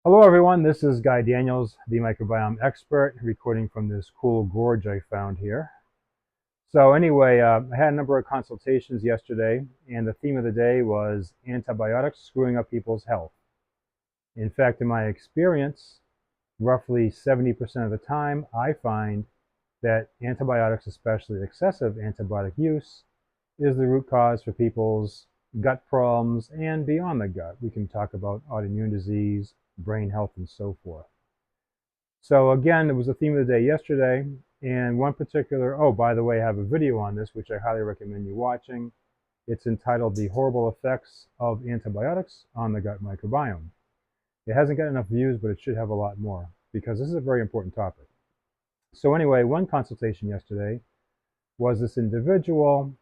Hello everyone, this is Guy Daniels, the microbiome expert, recording from this cool gorge I found here. So anyway, I had a number of consultations yesterday, and the theme of the day was antibiotics screwing up people's health. In fact, in my experience, roughly 70% of the time, I find that antibiotics, especially excessive antibiotic use, is the root cause for people's gut problems and beyond the gut. We can talk about autoimmune disease, brain health, and so forth. So again, it was the theme of the day yesterday, and one particular, oh, by the way, I have a video on this, which I highly recommend you watching. It's entitled The Horrible Effects of Antibiotics on the Gut Microbiome. It hasn't got enough views, but it should have a lot more, because this is a very important topic. So anyway, one consultation yesterday was this individual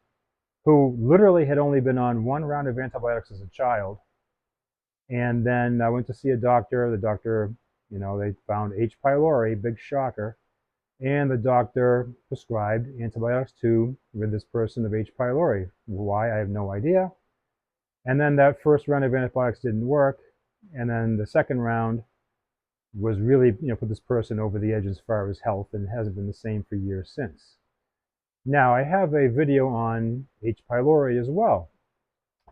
who literally had only been on one round of antibiotics as a child. And then I went to see a doctor. The doctor, they found H. pylori, big shocker. And the doctor prescribed antibiotics to rid this person of H. pylori. Why? I have no idea. And then that first round of antibiotics didn't work. And then the second round was really, put this person over the edge as far as health, and hasn't been the same for years since. Now, I have a video on H. pylori as well.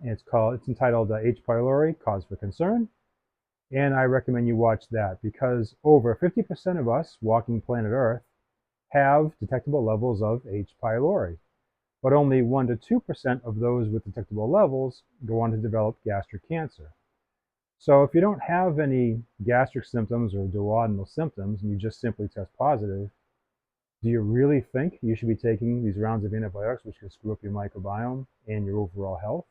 It's entitled H. pylori, Cause for Concern. And I recommend you watch that because over 50% of us walking planet Earth have detectable levels of H. pylori, but only 1 to 2% of those with detectable levels go on to develop gastric cancer. So if you don't have any gastric symptoms or duodenal symptoms and you just simply test positive, do you really think you should be taking these rounds of antibiotics, which can screw up your microbiome and your overall health?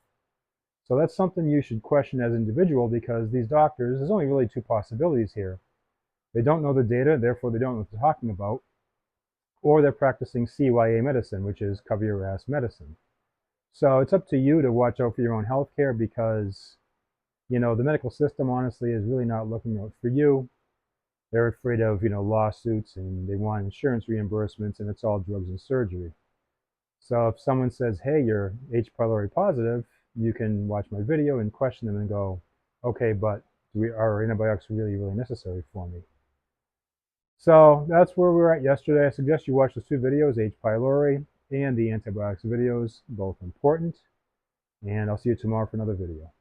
So that's something you should question as an individual, because these doctors, there's only really two possibilities here. They don't know the data, therefore they don't know what they're talking about, or they're practicing CYA medicine, which is cover your ass medicine. So it's up to you to watch out for your own health care, because, the medical system honestly is really not looking out for you. They're afraid of, lawsuits, and they want insurance reimbursements, and it's all drugs and surgery. So if someone says, hey, you're H. pylori positive, you can watch my video and question them and go, okay, but are antibiotics really, really necessary for me? So that's where we were at yesterday. I suggest you watch those two videos, H. pylori and the antibiotics videos, both important. And I'll see you tomorrow for another video.